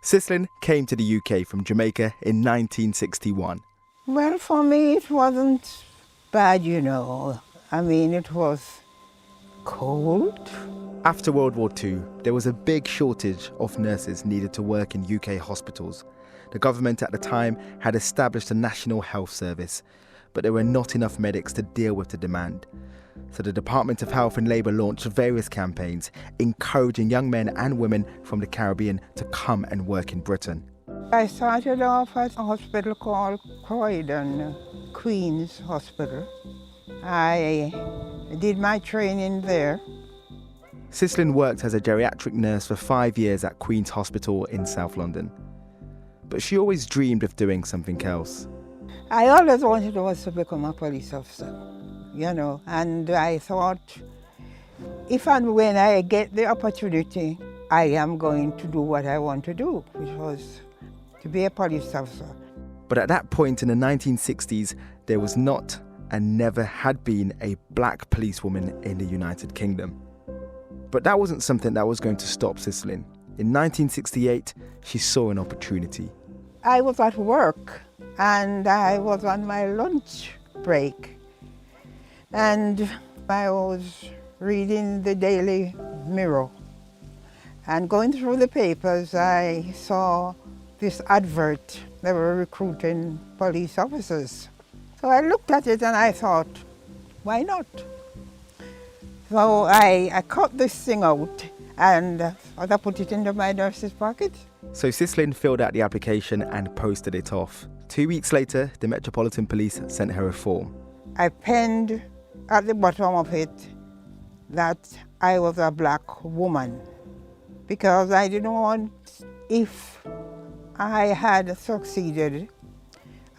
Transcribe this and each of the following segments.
Sislin came to the UK from Jamaica in 1961. Well, for me, it wasn't bad, you know. I mean, it was cold. After World War II, there was a big shortage of nurses needed to work in UK hospitals. The government at the time had established a national health service, but there were not enough medics to deal with the demand. So the Department of Health and Labour launched various campaigns encouraging young men and women from the Caribbean to come and work in Britain. I started off at a hospital called Croydon, Queen's Hospital. I did my training there. Sislin worked as a geriatric nurse for 5 years at Queen's Hospital in South London. But she always dreamed of doing something else. I always wanted to become a police officer, you know, and I thought if and when I get the opportunity, I am going to do what I want to do, which was to be a police officer. But at that point in the 1960s, there was not and never had been a black policewoman in the United Kingdom. But that wasn't something that was going to stop Sislin. In 1968, she saw an opportunity. I was at work and I was on my lunch break. And I was reading the Daily Mirror. And going through the papers, I saw this advert. They were recruiting police officers. So I looked at it and I thought, why not? So I cut this thing out and I put it into my nurse's pocket. So Sislin filled out the application and posted it off. 2 weeks later, the Metropolitan Police sent her a form. I penned at the bottom of it that I was a black woman because I didn't want, if I had succeeded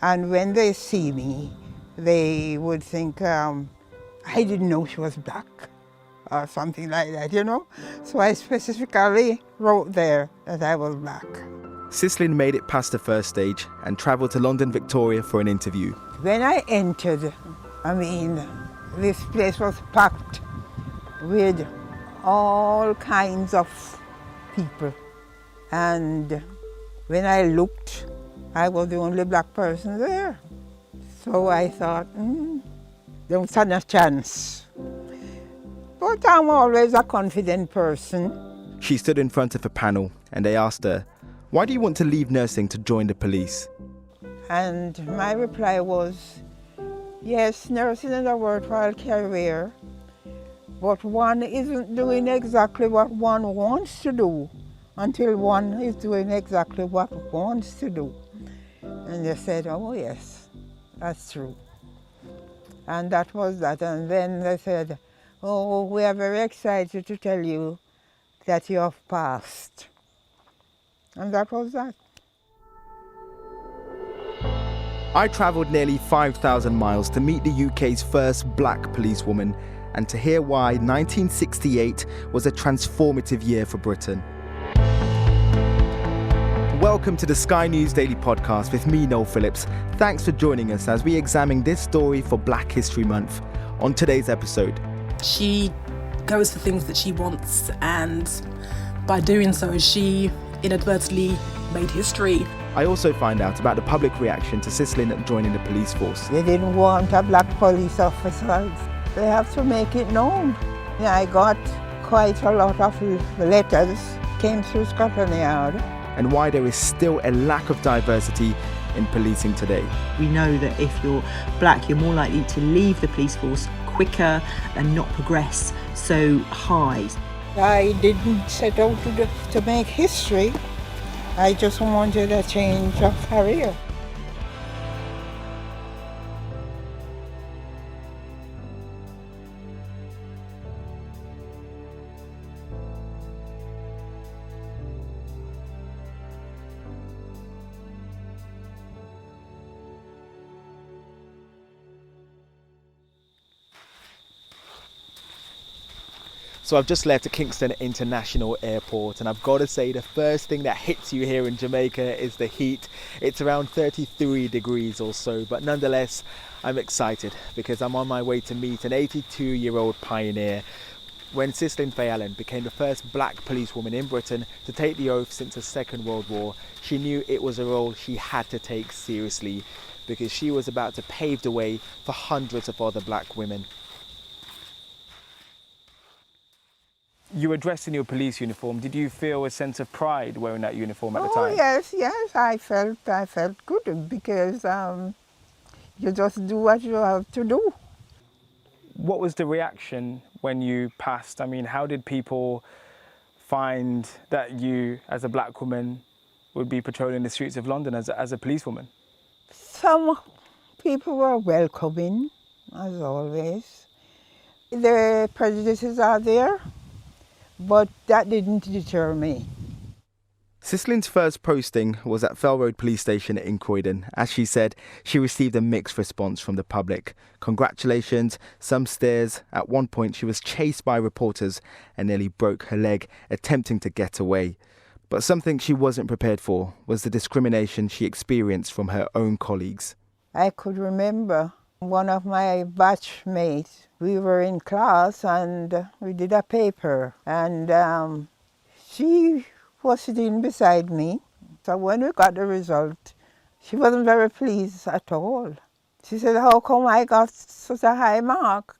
and when they see me, they would think I didn't know she was black or something like that, you know. So I specifically wrote there that I was black. Sislin made it past the first stage and travelled to London, Victoria for an interview. When I entered, I mean, this place was packed with all kinds of people. And when I looked, I was the only black person there. So I thought, don't stand a chance. But I'm always a confident person. She stood in front of a panel and they asked her, why do you want to leave nursing to join the police? And my reply was, yes, nursing is a worthwhile career, but one isn't doing exactly what one wants to do until one is doing exactly what one wants to do. And they said, oh yes, that's true. And that was that. And then they said, oh, we are very excited to tell you that you have passed. And that was that. I travelled nearly 5,000 miles to meet the UK's first black policewoman and to hear why 1968 was a transformative year for Britain. Welcome to the Sky News Daily Podcast with me, Noel Phillips. Thanks for joining us as we examine this story for Black History Month. On today's episode, she goes for things that she wants, and by doing so, she inadvertently made history. I also find out about the public reaction to Sislin joining the police force. They didn't want a black police officer. They have to make it known. Yeah, I got quite a lot of letters, came through Scotland Yard. And why there is still a lack of diversity in policing today. We know that if you're black, you're more likely to leave the police force quicker and not progress so high. I didn't set out to make history. I just wanted a change of career. So I've just left Kingston International Airport and I've got to say the first thing that hits you here in Jamaica is the heat. It's around 33 degrees or so, but nonetheless I'm excited because I'm on my way to meet an 82-year-old pioneer when Sislin Fay Allen became the first black policewoman in Britain to take the oath since the Second World War, she knew it was a role she had to take seriously because she was about to pave the way for hundreds of other black women. You were dressed in your police uniform. Did you feel a sense of pride wearing that uniform at the time? Yes, I felt good because you just do what you have to do. What was the reaction when you passed? I mean, how did people find that you, as a black woman, would be patrolling the streets of London as a policewoman? Some people were welcoming, as always. The prejudices are there, but that didn't deter me. Sislin's first posting was at Fell Road Police Station in Croydon. As she said, she received a mixed response from the public. Congratulations, some stares. At one point, she was chased by reporters and nearly broke her leg, attempting to get away. But something she wasn't prepared for was the discrimination she experienced from her own colleagues. I could remember one of my batchmates. We were in class and we did a paper, and she was sitting beside me. So when we got the result, she wasn't very pleased at all. She said, "How come I got such a high mark?"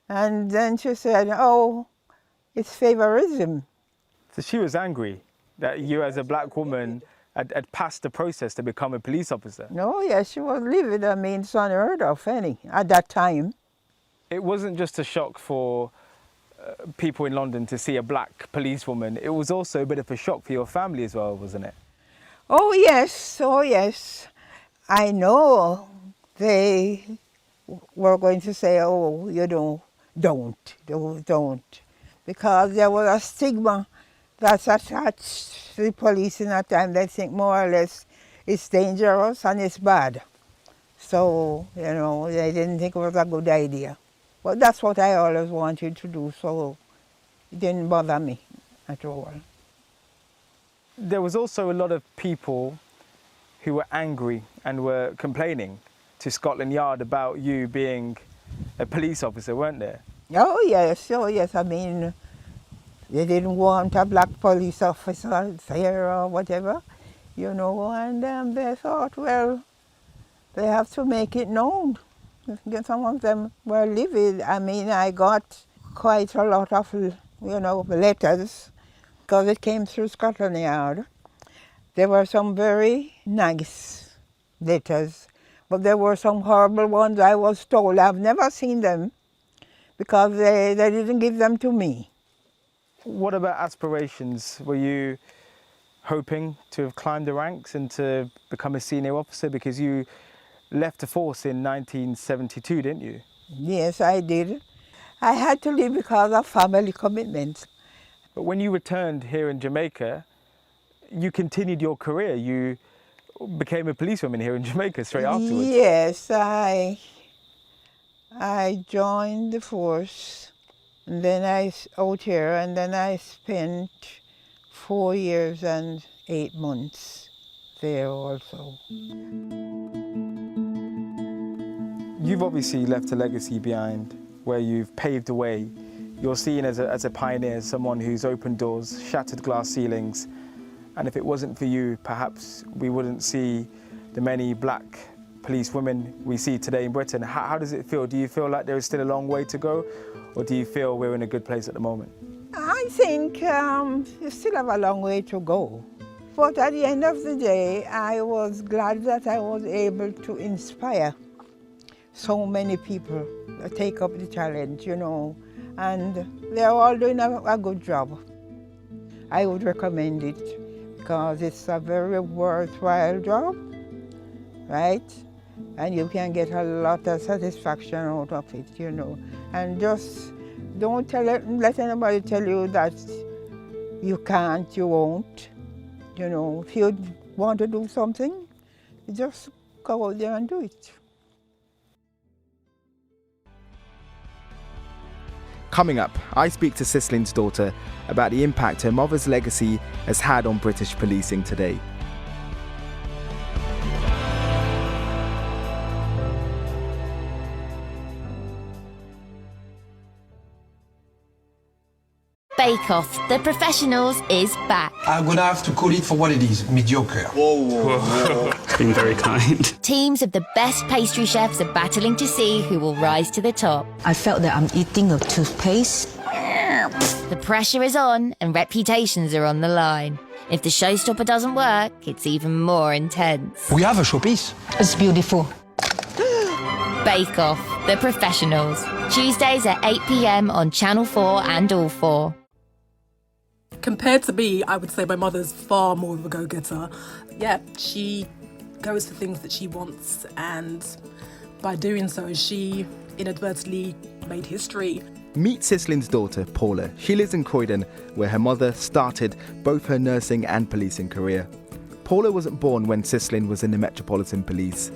And then she said, "Oh, it's favorism." So she was angry that you, as a black woman, had passed the process to become a police officer. No, yes, she was livid. I mean, it's unheard of at that time. It wasn't just a shock for people in London to see a black policewoman. It was also a bit of a shock for your family as well, wasn't it? Oh yes. I know they were going to say, "Oh, you know, don't," because there was a stigma that's attached to the police in that time. They think more or less it's dangerous and it's bad. So, you know, they didn't think it was a good idea. But that's what I always wanted to do, so it didn't bother me at all. There was also a lot of people who were angry and were complaining to Scotland Yard about you being a police officer, weren't there? Oh yes. I mean, they didn't want a black police officer there or whatever, you know, and they thought, well, they have to make it known. Some of them were livid. I mean, I got quite a lot of, you know, letters because it came through Scotland Yard. There were some very nice letters, but there were some horrible ones, I was told. I've never seen them because they didn't give them to me. What about aspirations? Were you hoping to have climbed the ranks and to become a senior officer? Because you left the force in 1972, didn't you? Yes, I did. I had to leave because of family commitments. But when you returned here in Jamaica, you continued your career. You became a policewoman here in Jamaica straight afterwards. Yes, I joined the force, and then out here, and then I spent 4 years and 8 months there also. You've obviously left a legacy behind where you've paved the way. You're seen as a pioneer, someone who's opened doors, shattered glass ceilings. And if it wasn't for you, perhaps we wouldn't see the many black police women we see today in Britain. How does it feel? Do you feel like there is still a long way to go? Or do you feel we're in a good place at the moment? I think you still have a long way to go. But at the end of the day, I was glad that I was able to inspire so many people that take up the challenge, you know, and they're all doing a good job. I would recommend it because it's a very worthwhile job, right? And you can get a lot of satisfaction out of it, you know. And just don't let anybody tell you that you can't, you won't. You know, if you want to do something, you just go out there and do it. Coming up, I speak to Sislin's daughter about the impact her mother's legacy has had on British policing today. Bake Off, The Professionals is back. I'm gonna have to call it for what it is, mediocre. Whoa. Been very kind. Teams of the best pastry chefs are battling to see who will rise to the top. I felt that I'm eating a toothpaste. The pressure is on and reputations are on the line. If the showstopper doesn't work, it's even more intense. We have a showpiece. It's beautiful. Bake Off, The Professionals. Tuesdays at 8 p.m. on Channel 4 and All 4. Compared to me, I would say my mother's far more of a go-getter. Yeah, she goes for things that she wants, and by doing so, she inadvertently made history. Meet Sislin's daughter, Paula. She lives in Croydon, where her mother started both her nursing and policing career. Paula wasn't born when Sislin was in the Metropolitan Police,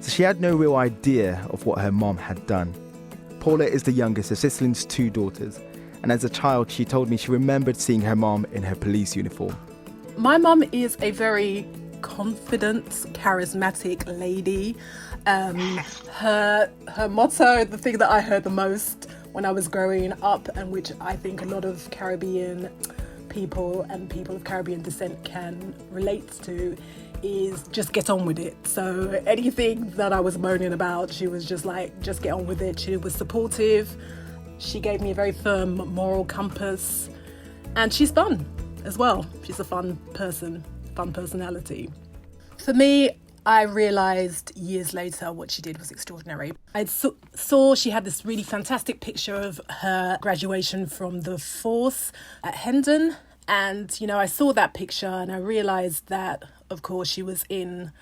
so she had no real idea of what her mom had done. Paula is the youngest of Sislin's two daughters, and as a child she told me she remembered seeing her mom in her police uniform. My mum is a very confident, charismatic lady. Her motto, the thing that I heard the most when I was growing up, and which I think a lot of Caribbean people and people of Caribbean descent can relate to, is just get on with it. So anything that I was moaning about, she was just like, just get on with it. She was supportive. She gave me a very firm moral compass, and she's fun as well. She's a fun person, fun personality. For me, I realised years later what she did was extraordinary. I saw she had this really fantastic picture of her graduation from the force at Hendon. And, you know, I saw that picture and I realised that, of course, she was in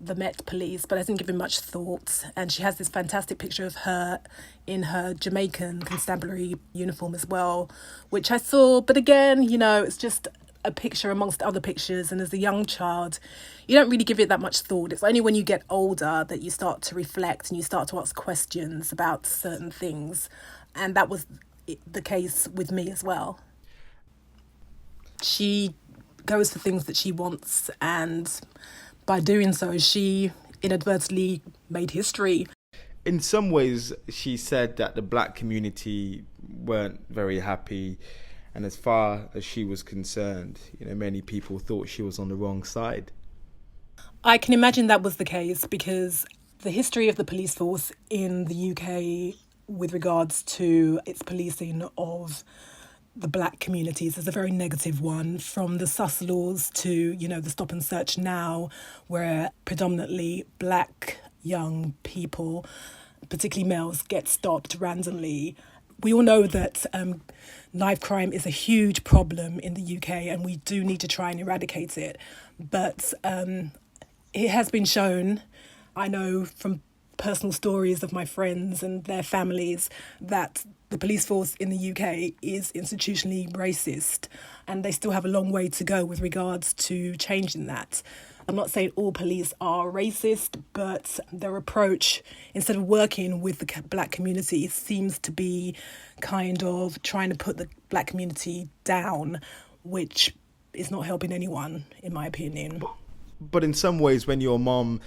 the Met Police, but I didn't give it much thought. And she has this fantastic picture of her in her Jamaican constabulary uniform as well, which I saw. But again, you know, it's just a picture amongst other pictures, and as a young child you don't really give it that much thought. It's only when you get older that you start to reflect and you start to ask questions about certain things, and that was the case with me as well. She goes for things that she wants, and by doing so she inadvertently made history. In some ways she said that the black community weren't very happy, and as far as she was concerned, you know, many people thought she was on the wrong side. I can imagine that was the case, because the history of the police force in the UK with regards to its policing of the black communities is a very negative one, from the sus laws to, you know, the stop and search now, where predominantly black young people, particularly males, get stopped randomly. We all know that knife crime is a huge problem in the UK, and we do need to try and eradicate it. But it has been shown, I know from personal stories of my friends and their families, that the police force in the UK is institutionally racist, and they still have a long way to go with regards to changing that. I'm not saying all police are racist, but their approach, instead of working with the black community, seems to be kind of trying to put the black community down, which is not helping anyone, in my opinion. But in some ways, when your mom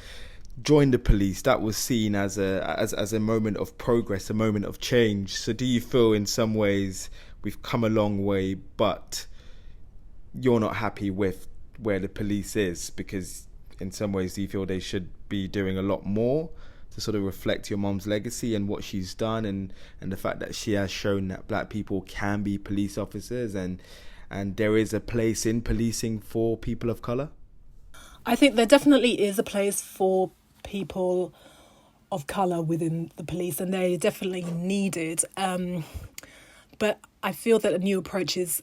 joined the police, that was seen as a moment of progress, a moment of change. So do you feel in some ways we've come a long way, but you're not happy with where the police is, because in some ways do you feel they should be doing a lot more to sort of reflect your mom's legacy and what she's done, and the fact that she has shown that black people can be police officers, and there is a place in policing for people of colour? I think there definitely is a place for people of colour within the police, and they're definitely needed. But I feel that a new approach is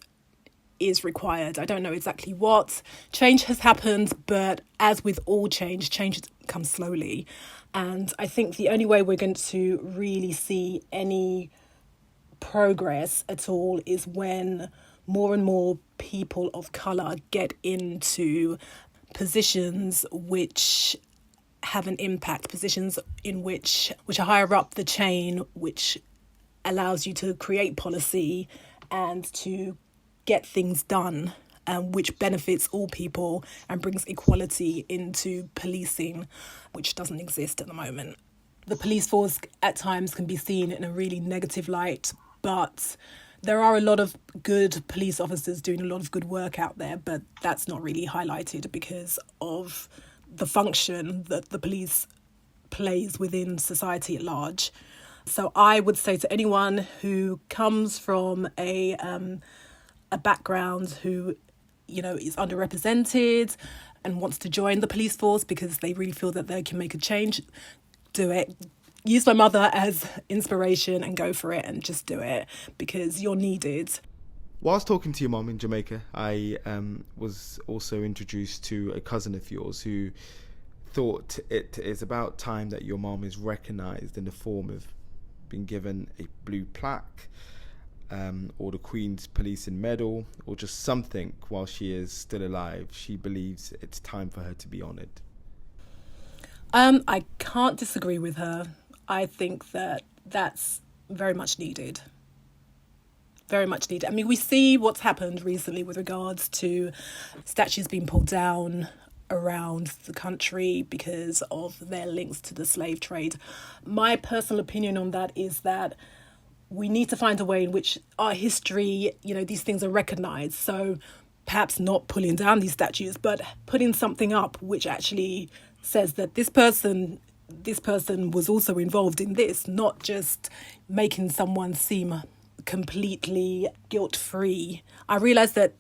required. I don't know exactly what. Change has happened, but as with all change comes slowly. And I think the only way we're going to really see any progress at all is when more and more people of colour get into positions which have an impact, positions in which are higher up the chain, which allows you to create policy and to get things done, which benefits all people and brings equality into policing, which doesn't exist at the moment. The police force at times can be seen in a really negative light, but There are a lot of good police officers doing a lot of good work out there, but that's not really highlighted because of the function that the police plays within society at large. So I would say to anyone who comes from a background who, is underrepresented and wants to join the police force because they really feel that they can make a change, do it. Use my mother as inspiration and go for it and just do it because you're needed. Whilst talking to your mom in Jamaica, I was also introduced to a cousin of yours who thought it is about time that your mom is recognised in the form of being given a blue plaque or the Queen's Policing Medal or just something while she is still alive. She believes it's time for her to be honoured. I can't disagree with her. I think that that's very much needed. Very much needed. I mean, we see what's happened recently with regards to statues being pulled down around the country because of their links to the slave trade. My personal opinion on that is that we need to find a way in which our history, these things are recognised. So perhaps not pulling down these statues, but putting something up which actually says that this person was also involved in this, not just making someone seem completely guilt-free. I realise that,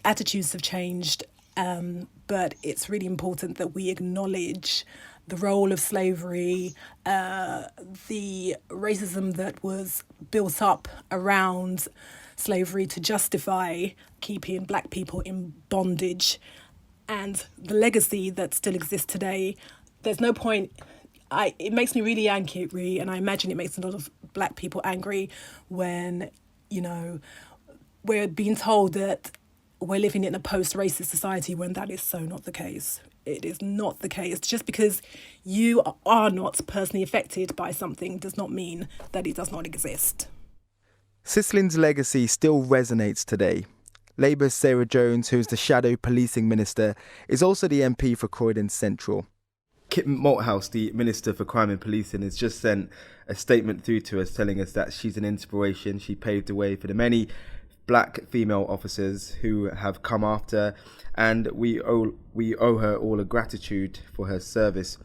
attitudes have changed, but it's really important that we acknowledge the role of slavery, the racism that was built up around slavery to justify keeping black people in bondage, and the legacy that still exists today. There's no point. It makes me really angry, and I imagine it makes a lot of black people angry when, we're being told that we're living in a post-racist society when that is so not the case. It is not the case. Just because you are not personally affected by something does not mean that it does not exist. Sislin's legacy still resonates today. Labour's Sarah Jones, who is the shadow policing minister, is also the MP for Croydon Central. Kit Malthouse, the Minister for Crime and Policing, has just sent a statement through to us telling us that she's an inspiration. She paved the way for the many black female officers who have come after, and we owe her all a gratitude for her service.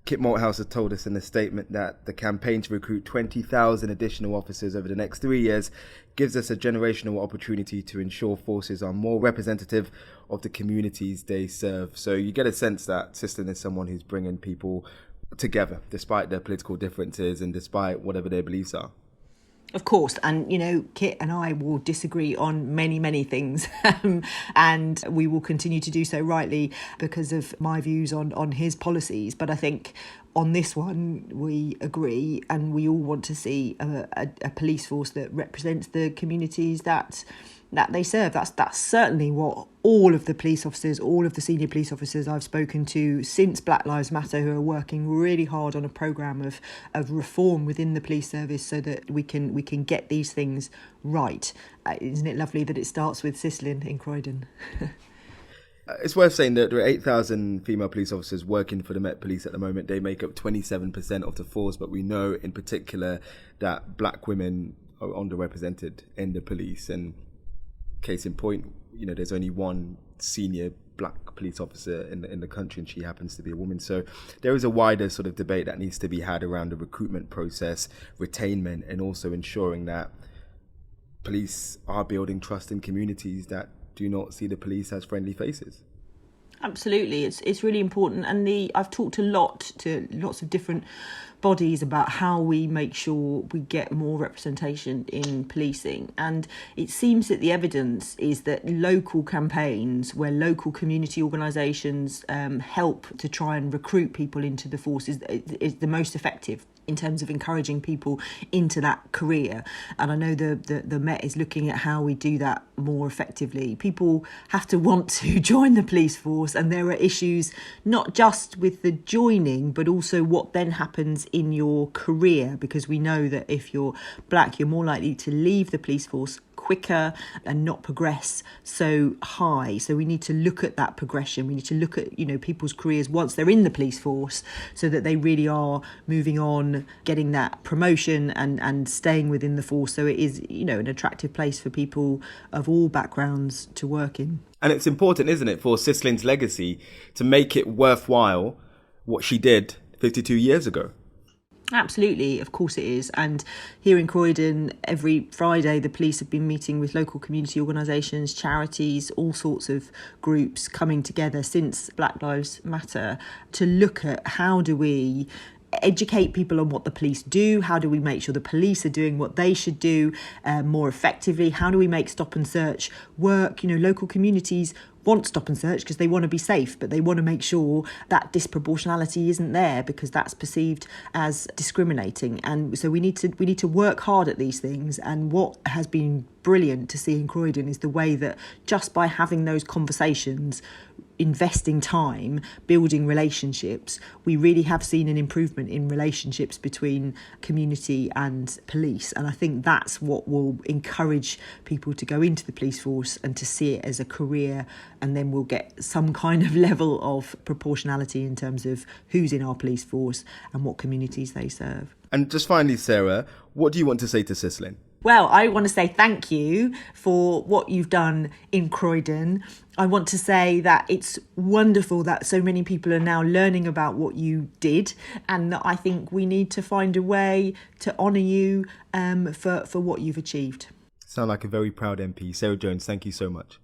Kit Malthouse has told us in a statement that the campaign to recruit 20,000 additional officers over the next 3 years gives us a generational opportunity to ensure forces are more representative of the communities they serve. So you get a sense that Sislin is someone who's bringing people together, despite their political differences and despite whatever their beliefs are. Of course, and Kit and I will disagree on many, many things, and we will continue to do so, rightly because of my views on his policies. But I think on this one we agree, and we all want to see a police force that represents the communities that they serve. That's certainly what all of the police officers, all of the senior police officers I've spoken to since Black Lives Matter, who are working really hard on a programme of reform within the police service so that we can get these things right. Isn't it lovely that it starts with Sislin in Croydon? It's worth saying that there are 8,000 female police officers working for the Met Police at the moment. They make up 27% of the force, but we know in particular that black women are underrepresented in the police. And case in point, there's only one senior black police officer in the country, and she happens to be a woman. So there is a wider sort of debate that needs to be had around the recruitment process, retainment, and also ensuring that police are building trust in communities that do not see the police as friendly faces. Absolutely, it's really important, and I've talked a lot to lots of different bodies about how we make sure we get more representation in policing, and it seems that the evidence is that local campaigns where local community organisations help to try and recruit people into the force is the most effective in terms of encouraging people into that career. And I know the Met is looking at how we do that more effectively. People have to want to join the police force, and there are issues not just with the joining, but also what then happens in your career, because we know that if you're black, you're more likely to leave the police force quicker and not progress so high. So we need to look at that progression. We need to look at, people's careers once they're in the police force, so that they really are moving on, getting that promotion and staying within the force. So it is, an attractive place for people of all backgrounds to work in. And it's important, isn't it, for Sislin's legacy to make it worthwhile what she did 52 years ago? Absolutely, of course it is. And here in Croydon, every Friday, the police have been meeting with local community organisations, charities, all sorts of groups coming together since Black Lives Matter to look at how do we educate people on what the police do, how do we make sure the police are doing what they should do more effectively, how do we make stop and search work. Local communities want stop and search because they want to be safe, but they want to make sure that disproportionality isn't there, because that's perceived as discriminating. And so we need to work hard at these things. And what has been brilliant to see in Croydon is the way that just by having those conversations, investing time, building relationships, we really have seen an improvement in relationships between community and police. And I think that's what will encourage people to go into the police force and to see it as a career, and then we'll get some kind of level of proportionality in terms of who's in our police force and what communities they serve. And just finally, Sarah, what do you want to say to Sislin? Well, I want to say thank you for what you've done in Croydon. I want to say that it's wonderful that so many people are now learning about what you did, and that I think we need to find a way to honour you for what you've achieved. Sound like a very proud MP. Sarah Jones, thank you so much.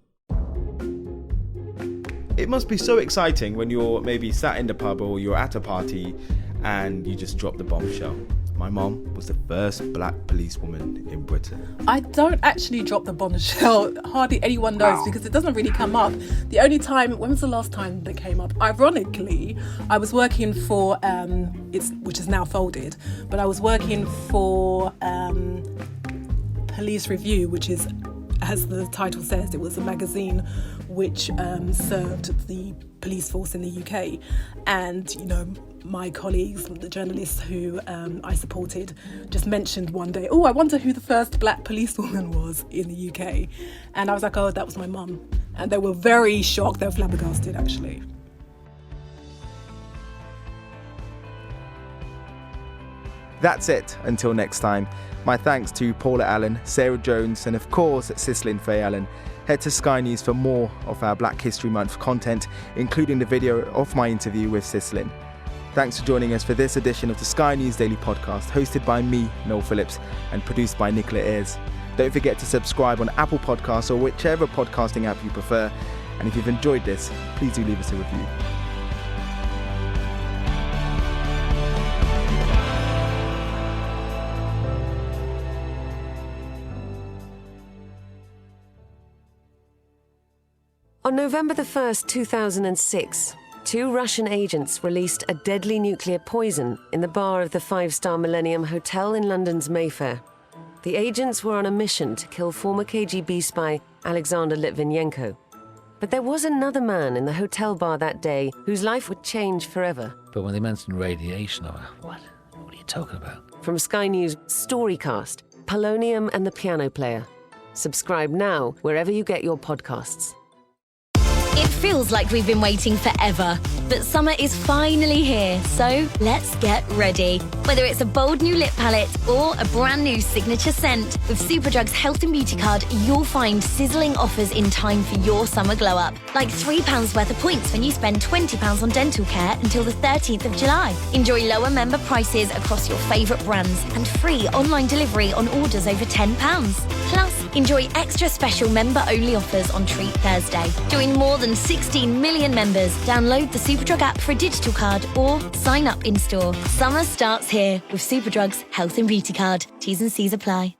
It must be so exciting when you're maybe sat in the pub or you're at a party and you just drop the bombshell. My mom was the first black policewoman in Britain. I don't actually drop the bombshell. Hardly anyone knows because it doesn't really come up. The only time, when was the last time that came up? Ironically, I was working for, which is now folded, but I was working for Police Review, which is, as the title says, it was a magazine which served the police force in the UK. And, my colleagues, the journalists who I supported, just mentioned one day, I wonder who the first black policewoman was in the UK. And I was like, that was my mum. And they were very shocked. They were flabbergasted, actually. That's it. Until next time. My thanks to Paula Allen, Sarah Jones, and of course, Sislin Fay Allen. Head to Sky News for more of our Black History Month content, including the video of my interview with Sislin. Thanks for joining us for this edition of the Sky News Daily Podcast, hosted by me, Noel Phillips, and produced by Nicola Ayres. Don't forget to subscribe on Apple Podcasts or whichever podcasting app you prefer. And if you've enjoyed this, please do leave us a review. On November the 1st, 2006, 2 Russian agents released a deadly nuclear poison in the bar of the 5-star Millennium Hotel in London's Mayfair. The agents were on a mission to kill former KGB spy Alexander Litvinenko. But there was another man in the hotel bar that day whose life would change forever. But when they mentioned radiation, I went, what are you talking about? From Sky News' Storycast, Polonium and the Piano Player. Subscribe now wherever you get your podcasts. It feels like we've been waiting forever, but summer is finally here, so let's get ready. Whether it's a bold new lip palette or a brand new signature scent, with Superdrug's Health and Beauty Card, you'll find sizzling offers in time for your summer glow-up. Like £3 worth of points when you spend £20 on dental care until the 13th of July. Enjoy lower member prices across your favourite brands and free online delivery on orders over £10. Plus, enjoy extra special member-only offers on Treat Thursday. Join more than 16 million members. Download the Superdrug app for a digital card or sign up in-store. Summer starts here with Superdrug's Health and Beauty Card. T's and C's apply.